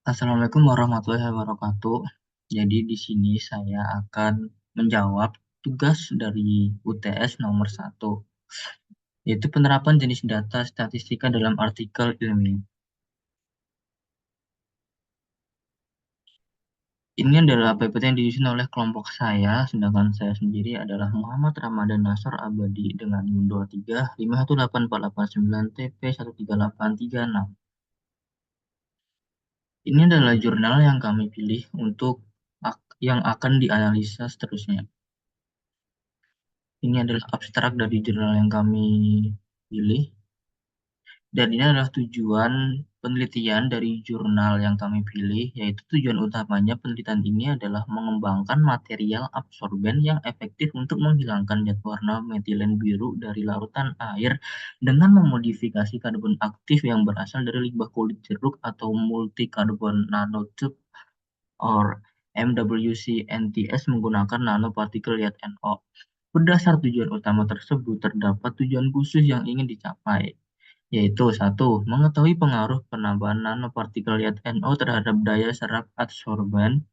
Assalamualaikum warahmatullahi wabarakatuh. Jadi di sini saya akan menjawab tugas dari UTS nomor 1, yaitu penerapan jenis data statistika dalam artikel ilmiah. Ini adalah PPT yang disusun oleh kelompok saya, sedangkan saya sendiri adalah Muhammad Ramadan Nasr Abadi dengan NIM 23 5184889 TP 13836. Ini adalah jurnal yang kami pilih untuk yang akan dianalisa seterusnya. Ini adalah abstrak dari jurnal yang kami pilih. Dan ini adalah tujuan penelitian dari jurnal yang kami pilih, yaitu tujuan utamanya penelitian ini adalah mengembangkan material absorben yang efektif untuk menghilangkan zat warna metilen biru dari larutan air dengan memodifikasi karbon aktif yang berasal dari limbah kulit jeruk atau multi-carbon nanotube or MWC-NTS menggunakan nanopartikel yaitu NO. Berdasar tujuan utama tersebut, terdapat tujuan khusus yang ingin dicapai, yaitu satu, mengetahui pengaruh penambahan nanopartikel NO terhadap daya serap adsorben.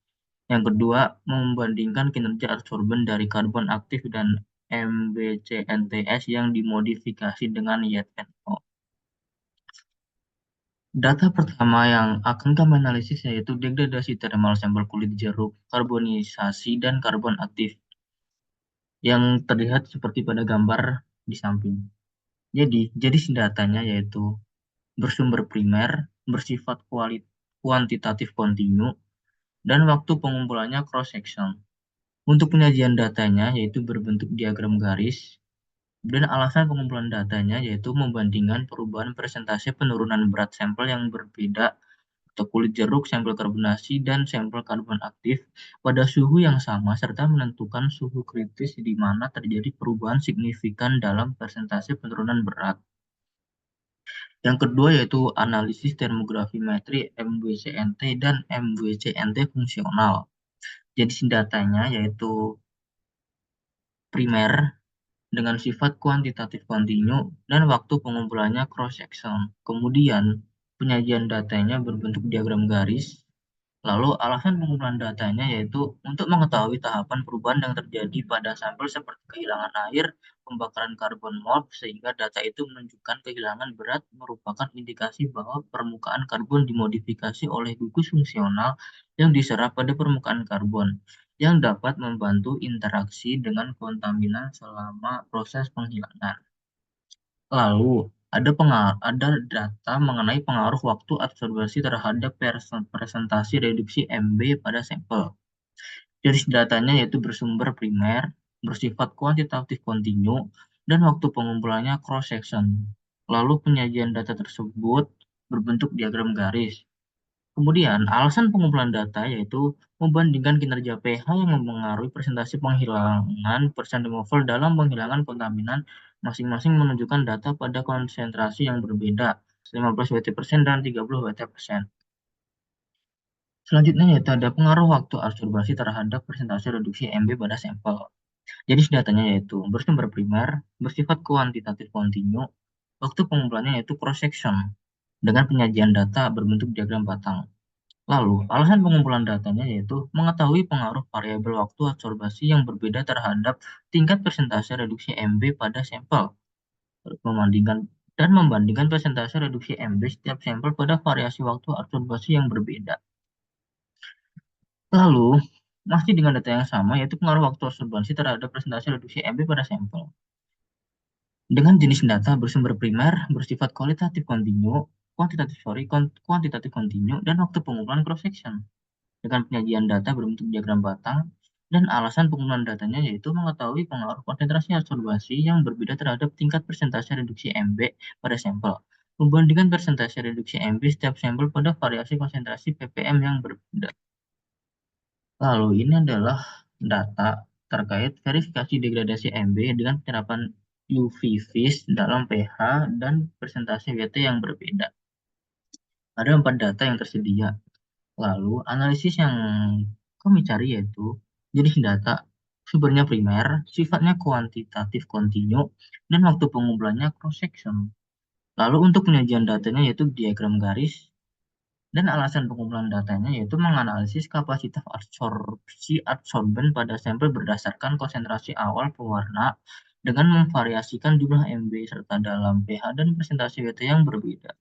Yang kedua, membandingkan kinerja adsorben dari karbon aktif dan MBCNTS yang dimodifikasi dengan YTNO. Data pertama yang akan kami analisis yaitu degradasi thermal sampel kulit jeruk, karbonisasi, dan karbon aktif yang terlihat seperti pada gambar di samping. Jadi datanya yaitu bersumber primer, bersifat kuantitatif kontinu, dan waktu pengumpulannya cross-section. Untuk penyajian datanya yaitu berbentuk diagram garis, dan alasan pengumpulan datanya yaitu membandingkan perubahan persentase penurunan berat sampel yang berbeda atau kulit jeruk, sampel karbonasi, dan sampel karbon aktif pada suhu yang sama serta menentukan suhu kritis di mana terjadi perubahan signifikan dalam persentase penurunan berat. Yang kedua yaitu analisis termografimetri MWCNT dan MWCNT fungsional. Jadi datanya yaitu primer dengan sifat kuantitatif kontinu dan waktu pengumpulannya cross-section. Kemudian penyajian datanya berbentuk diagram garis. Lalu alasan pengumpulan datanya yaitu untuk mengetahui tahapan perubahan yang terjadi pada sampel seperti kehilangan air, pembakaran karbon mob, sehingga data itu menunjukkan kehilangan berat merupakan indikasi bahwa permukaan karbon dimodifikasi oleh gugus fungsional yang diserap pada permukaan karbon, yang dapat membantu interaksi dengan kontaminan selama proses penghilangan. Lalu, ada data mengenai pengaruh waktu absorbasi terhadap presentasi reduksi MB pada sampel. Jenis datanya yaitu bersumber primer, bersifat kuantitatif kontinu, dan waktu pengumpulannya cross-section. Lalu penyajian data tersebut berbentuk diagram garis. Kemudian, alasan pengumpulan data yaitu membandingkan kinerja pH yang mempengaruhi presentasi penghilangan persen removal dalam penghilangan kontaminan masing-masing menunjukkan data pada konsentrasi yang berbeda, 15 Wt% dan 30 Wt%. Selanjutnya yaitu ada pengaruh waktu absorbasi terhadap presentasi reduksi MB pada sampel. Jadi datanya yaitu bersumber primer, bersifat kuantitatif kontinu, waktu pengumpulannya yaitu cross-section, dengan penyajian data berbentuk diagram batang. Lalu, alasan pengumpulan datanya yaitu mengetahui pengaruh variabel waktu absorbasi yang berbeda terhadap tingkat persentase reduksi MB pada sampel, membandingkan persentase reduksi MB setiap sampel pada variasi waktu absorbasi yang berbeda. Lalu, masih dengan data yang sama, yaitu pengaruh waktu absorbasi terhadap persentase reduksi MB pada sampel. Dengan jenis data bersumber primer, bersifat kuantitatif kontinu, dan waktu pengumpulan cross-section. Dengan penyajian data berbentuk diagram batang, dan alasan pengumpulan datanya yaitu mengetahui pengaruh konsentrasi absorbasi yang berbeda terhadap tingkat persentase reduksi MB pada sampel, membandingkan persentase reduksi MB setiap sampel pada variasi konsentrasi ppm yang berbeda. Lalu ini adalah data terkait verifikasi degradasi MB dengan penerapan UV-VIS dalam pH dan persentase WT yang berbeda. Ada 4 data yang tersedia. Lalu analisis yang kami cari yaitu jenis data, sumbernya primer, sifatnya kuantitatif kontinu, dan waktu pengumpulannya cross-section. Lalu untuk penyajian datanya yaitu diagram garis, Dan alasan pengumpulan datanya yaitu menganalisis kapasitas absorpsi adsorben pada sampel berdasarkan konsentrasi awal pewarna dengan memvariasikan jumlah MB serta dalam pH dan presentasi WT yang berbeda.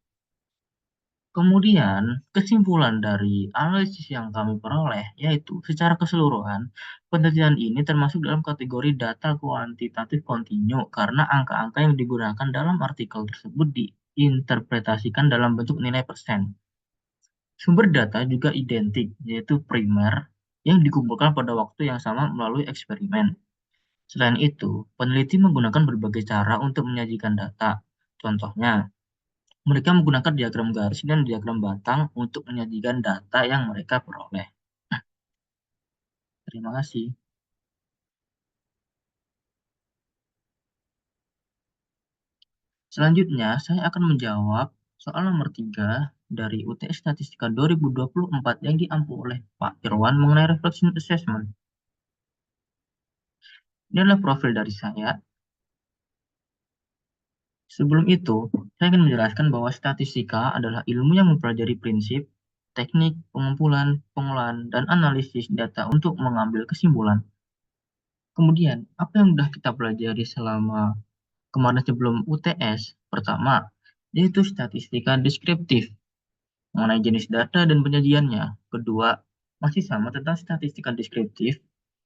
Kemudian, kesimpulan dari analisis yang kami peroleh yaitu secara keseluruhan, penelitian ini termasuk dalam kategori data kuantitatif kontinu karena angka-angka yang digunakan dalam artikel tersebut diinterpretasikan dalam bentuk nilai persen. Sumber data juga identik, yaitu primer, yang dikumpulkan pada waktu yang sama melalui eksperimen. Selain itu, peneliti menggunakan berbagai cara untuk menyajikan data. Contohnya, mereka menggunakan diagram garis dan diagram batang untuk menyajikan data yang mereka peroleh. Terima kasih. Selanjutnya, saya akan menjawab soal nomor 3 dari UTS Statistika 2024 yang diampu oleh Pak Irwan mengenai reflection assessment. Ini adalah profil dari saya. Sebelum itu, saya ingin menjelaskan bahwa statistika adalah ilmu yang mempelajari prinsip, teknik, pengumpulan, pengolahan, dan analisis data untuk mengambil kesimpulan. Kemudian, apa yang sudah kita pelajari selama kemarin sebelum UTS? Pertama, yaitu statistika deskriptif mengenai jenis data dan penyajiannya. Kedua, masih sama tentang statistika deskriptif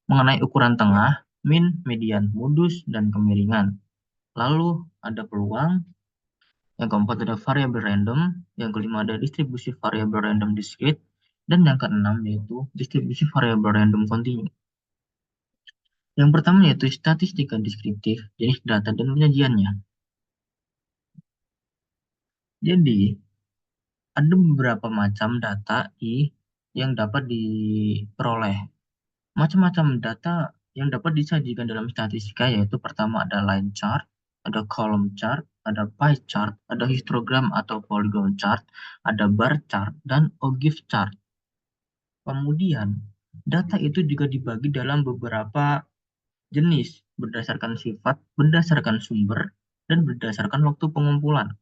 mengenai ukuran tengah, min, median, modus, dan kemiringan. Lalu ada peluang. Yang keempat ada variabel random, yang kelima ada distribusi variabel random discrete, dan yang keenam yaitu distribusi variabel random kontinu. Yang pertama yaitu statistika deskriptif, jenis data dan penyajiannya. Jadi, ada beberapa macam data yang dapat diperoleh. Macam-macam data yang dapat disajikan dalam statistika yaitu pertama ada line chart, ada column chart, ada pie chart, ada histogram atau polygon chart, ada bar chart, dan ogive chart. Kemudian, data itu juga dibagi dalam beberapa jenis berdasarkan sifat, berdasarkan sumber, dan berdasarkan waktu pengumpulan.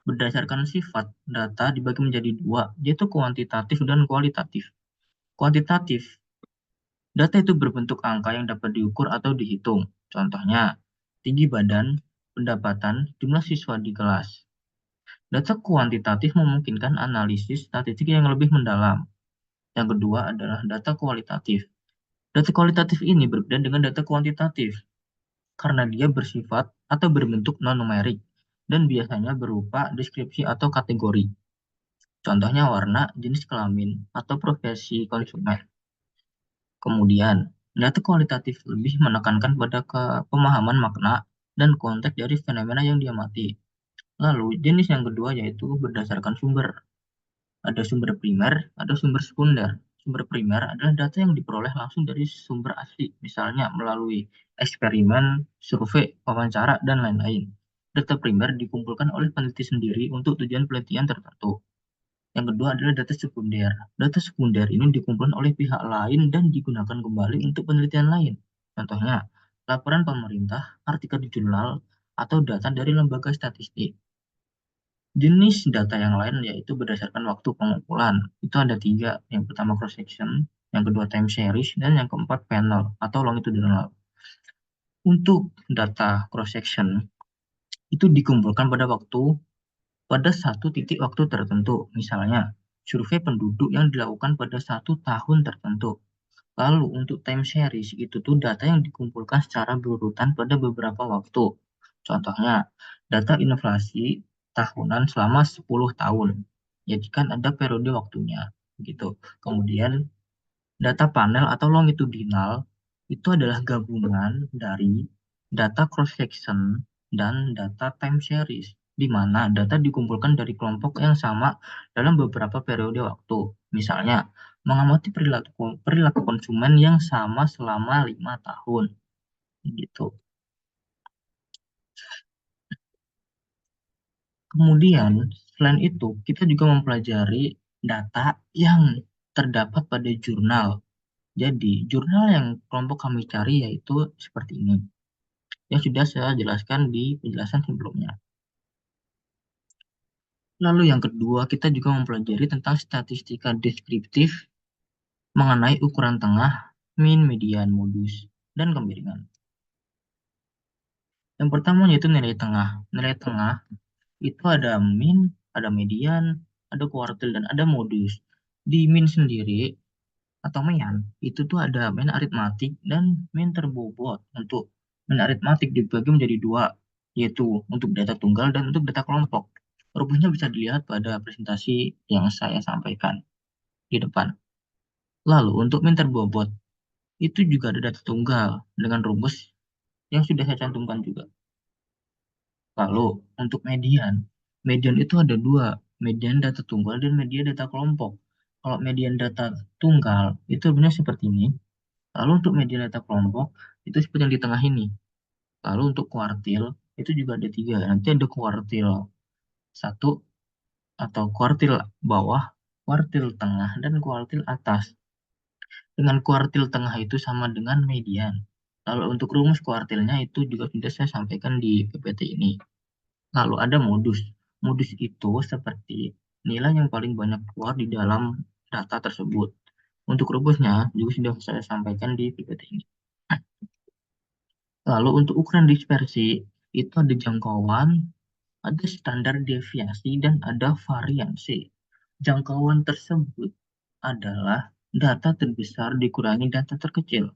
Berdasarkan sifat, data dibagi menjadi dua, yaitu kuantitatif dan kualitatif. Kuantitatif, data itu berbentuk angka yang dapat diukur atau dihitung. Contohnya, tinggi badan, pendapatan, jumlah siswa di kelas. Data kuantitatif memungkinkan analisis statistik yang lebih mendalam. Yang kedua adalah data kualitatif. Data kualitatif ini berbeda dengan data kuantitatif karena dia bersifat atau berbentuk non-numerik dan biasanya berupa deskripsi atau kategori. Contohnya warna, jenis kelamin, atau profesi konsumen. Kemudian, data kualitatif lebih menekankan pada pemahaman makna dan konteks dari fenomena yang diamati. Lalu, jenis yang kedua yaitu berdasarkan sumber. Ada sumber primer, ada sumber sekunder. Sumber primer adalah data yang diperoleh langsung dari sumber asli, misalnya melalui eksperimen, survei, wawancara, dan lain-lain. Data primer dikumpulkan oleh peneliti sendiri untuk tujuan penelitian tertentu. Yang kedua adalah data sekunder. Data sekunder ini dikumpulkan oleh pihak lain dan digunakan kembali untuk penelitian lain. Contohnya, laporan pemerintah, artikel di jurnal, atau data dari lembaga statistik. Jenis data yang lain yaitu berdasarkan waktu pengumpulan. Itu ada tiga. Yang pertama cross section, yang kedua time series, dan yang keempat panel atau longitudinal. Untuk data cross section itu dikumpulkan pada satu titik waktu tertentu. Misalnya, survei penduduk yang dilakukan pada satu tahun tertentu. Lalu untuk time series itu tuh data yang dikumpulkan secara berurutan pada beberapa waktu. Contohnya, data inflasi tahunan selama 10 tahun. Jadi kan ada periode waktunya gitu. Kemudian data panel atau longitudinal itu adalah gabungan dari data cross section dan data time series di mana data dikumpulkan dari kelompok yang sama dalam beberapa periode waktu. Misalnya, mengamati perilaku perilaku konsumen yang sama selama 5 tahun gitu. Kemudian, selain itu, kita juga mempelajari data yang terdapat pada jurnal. Jadi, jurnal yang kelompok kami cari yaitu seperti ini, yang sudah saya jelaskan di penjelasan sebelumnya. Lalu yang kedua, kita juga mempelajari tentang statistika deskriptif mengenai ukuran tengah, min, median, modus, dan kemiringan. Yang pertama yaitu nilai tengah. Nilai tengah itu ada min, ada median, ada kuartil, dan ada modus. Di min sendiri atau mean itu tuh ada mean aritmatik dan mean terbobot. Untuk mean aritmatik dibagi menjadi dua, yaitu untuk data tunggal dan untuk data kelompok. Rumusnya bisa dilihat pada presentasi yang saya sampaikan di depan. Lalu untuk mean terbobot itu juga ada data tunggal dengan rumus yang sudah saya cantumkan juga. Lalu untuk median, median itu ada dua, median data tunggal dan median data kelompok. Kalau median data tunggal itu sebenarnya seperti ini. Lalu untuk median data kelompok itu seperti yang di tengah ini. Lalu untuk kuartil itu juga ada tiga. Nanti ada kuartil satu atau kuartil bawah, kuartil tengah, dan kuartil atas. Dengan kuartil tengah itu sama dengan median. Lalu untuk rumus kuartilnya itu juga sudah saya sampaikan di PPT ini. Lalu ada modus. Modus itu seperti nilai yang paling banyak keluar di dalam data tersebut. Untuk rumusnya juga sudah saya sampaikan di PPT ini. Lalu untuk ukuran dispersi, itu ada jangkauan, ada standar deviasi, dan ada variansi. Jangkauan tersebut adalah data terbesar dikurangi data terkecil.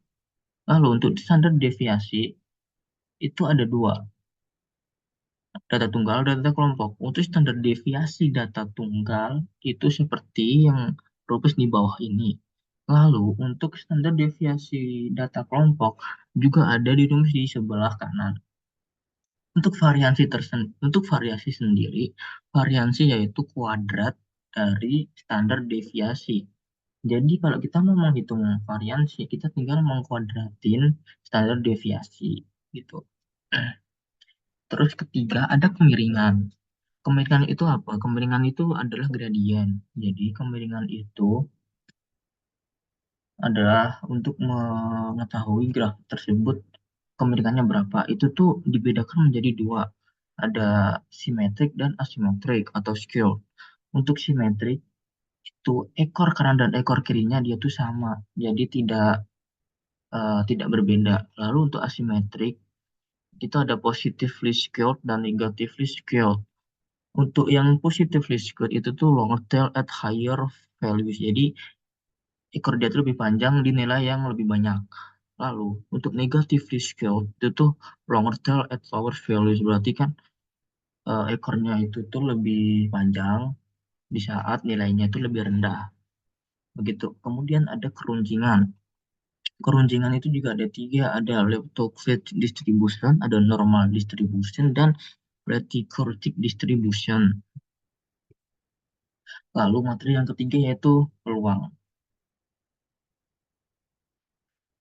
Lalu untuk standar deviasi, itu ada dua, data tunggal dan data kelompok. Untuk standar deviasi data tunggal itu seperti yang rumus di bawah ini. Lalu untuk standar deviasi data kelompok juga ada di rumus di sebelah kanan. Untuk variasi sendiri, variasi yaitu kuadrat dari standar deviasi. Jadi kalau kita mau menghitung variansi, kita tinggal mengkuadratin standar deviasi gitu. Terus ketiga ada kemiringan. Kemiringan itu apa? Kemiringan itu adalah gradien. Jadi kemiringan itu adalah untuk mengetahui graf tersebut kemiringannya berapa. Itu tuh dibedakan menjadi dua. Ada simetrik dan asimetrik atau skew. Untuk simetrik itu ekor kanan dan ekor kirinya dia tuh sama. Jadi tidak berbeda. Lalu untuk asimetrik itu ada positively skewed dan negatively skewed. Untuk yang positively skewed itu tuh long tail at higher values. Jadi ekor dia tuh lebih panjang di nilai yang lebih banyak. Lalu untuk negatively skewed itu tuh longer tail at lower values. Berarti kan ekornya itu tuh lebih panjang di saat nilainya itu lebih rendah. Begitu. Kemudian ada keruncingan. Keruncingan itu juga ada tiga, ada leptophilic distribution, ada normal distribution, dan bradycardic distribution. Lalu materi yang ketiga yaitu peluang.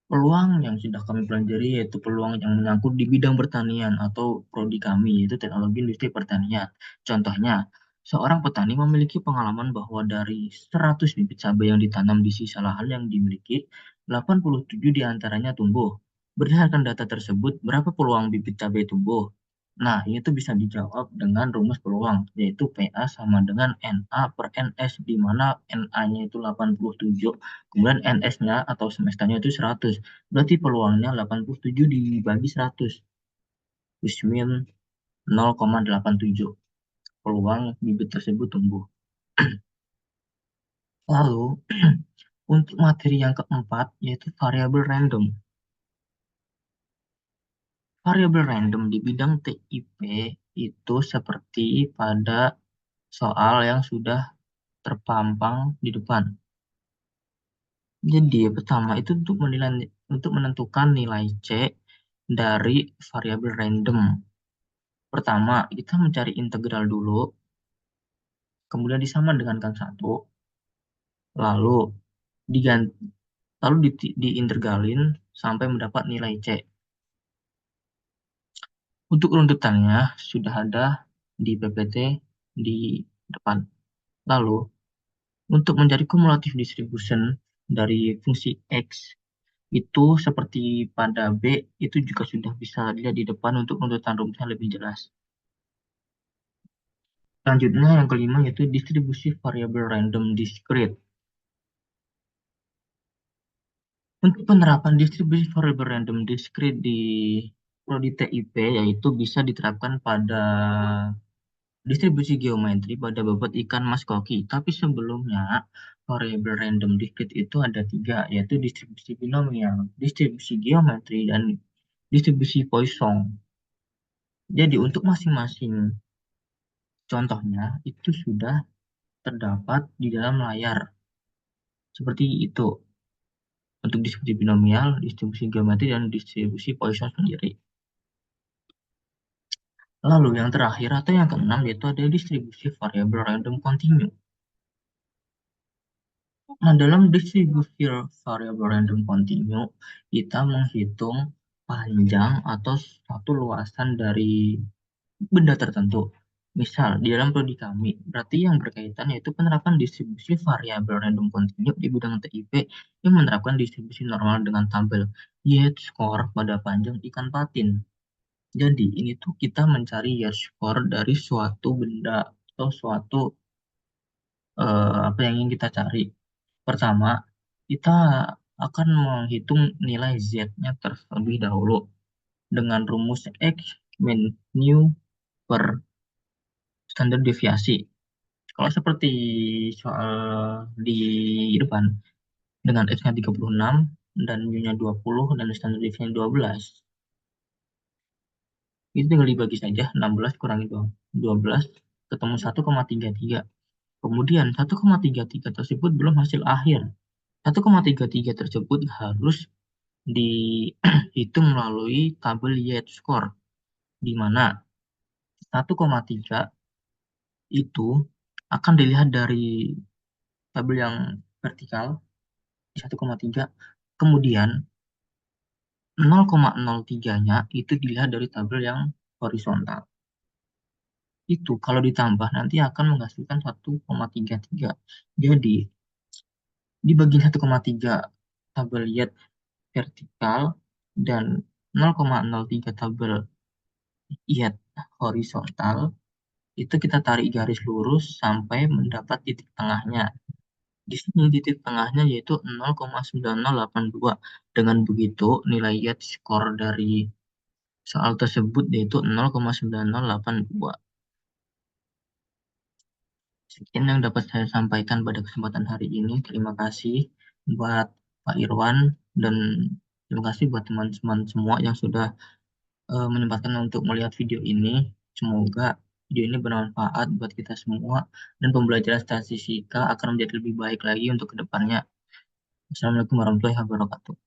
Peluang yang sudah kami pelajari yaitu peluang yang menyangkut di bidang pertanian atau prodi kami, yaitu teknologi industri pertanian. Contohnya, seorang petani memiliki pengalaman bahwa dari 100 bibit cabai yang ditanam di sisa lahan yang dimiliki, 87 diantaranya tumbuh. Berdasarkan data tersebut, berapa peluang bibit cabai tumbuh? Nah, ini tuh bisa dijawab dengan rumus peluang, yaitu PA sama dengan NA per NS, di mana NA-nya itu 87, kemudian NS-nya atau semesternya itu 100. Berarti peluangnya 87 dibagi 100, which mean 0,87 peluang bibit tersebut tumbuh. Lalu, untuk materi yang keempat, yaitu variabel random. Variabel random di bidang TIP itu seperti pada soal yang sudah terpampang di depan. Jadi pertama itu untuk menentukan nilai C dari variabel random. Pertama, kita mencari integral dulu, kemudian disama dengankan satu, lalu diganti, lalu diintegralin sampai mendapat nilai C. Untuk runtutannya sudah ada di PPT di depan. Lalu, untuk mencari cumulative distribution dari fungsi X, itu seperti pada B, itu juga sudah bisa dilihat di depan untuk runtutan rumusnya lebih jelas. Selanjutnya yang kelima yaitu distribusi variabel random discrete. Untuk penerapan distribusi variabel random discrete di prodi TIP yaitu bisa diterapkan pada distribusi geometri pada bobot ikan mas koki. Tapi sebelumnya variabel random discrete itu ada tiga, yaitu distribusi binomial, distribusi geometri, dan distribusi Poisson. Jadi untuk masing-masing contohnya itu sudah terdapat di dalam layar. Seperti itu untuk distribusi binomial, distribusi geometri, dan distribusi Poisson sendiri. Lalu yang terakhir atau yang keenam yaitu ada distribusi variabel random continue. Nah, dalam distribusi variabel random continue, kita menghitung panjang atau satu luasan dari benda tertentu. Misal, di dalam prodi kami, berarti yang berkaitan yaitu penerapan distribusi variabel random continue di bidang TIP yang menerapkan distribusi normal dengan tabel Yates score pada panjang ikan patin. Jadi, ini tuh kita mencari Yates score dari suatu benda atau suatu apa yang ingin kita cari. Pertama, kita akan menghitung nilai Z-nya terlebih dahulu dengan rumus X min nu per standar deviasi. Kalau seperti soal di depan, dengan X-nya 36 dan mu-nya 20 dan standar deviasi 12, itu tinggal dibagi saja, 16 kurangi 12, ketemu 1,33. Kemudian 1,33 tersebut belum hasil akhir. 1,33 tersebut harus dihitung melalui tabel Yates score, di mana 1,3 itu akan dilihat dari tabel yang vertikal di 1,3, kemudian 0,03-nya itu dilihat dari tabel yang horizontal. Itu kalau ditambah nanti akan menghasilkan 1,33. Jadi di bagian 1,3 tabel Yates vertikal dan 0,03 tabel Yates horizontal, itu kita tarik garis lurus sampai mendapat titik tengahnya. Di sini titik tengahnya yaitu 0,9082. Dengan begitu, nilai Yates score dari soal tersebut yaitu 0,9082. Sekian yang dapat saya sampaikan pada kesempatan hari ini. Terima kasih buat Pak Irwan dan terima kasih buat teman-teman semua yang sudah menyempatkan untuk melihat video ini. Semoga video ini bermanfaat buat kita semua dan pembelajaran statistika akan menjadi lebih baik lagi untuk kedepannya. Assalamualaikum warahmatullahi wabarakatuh.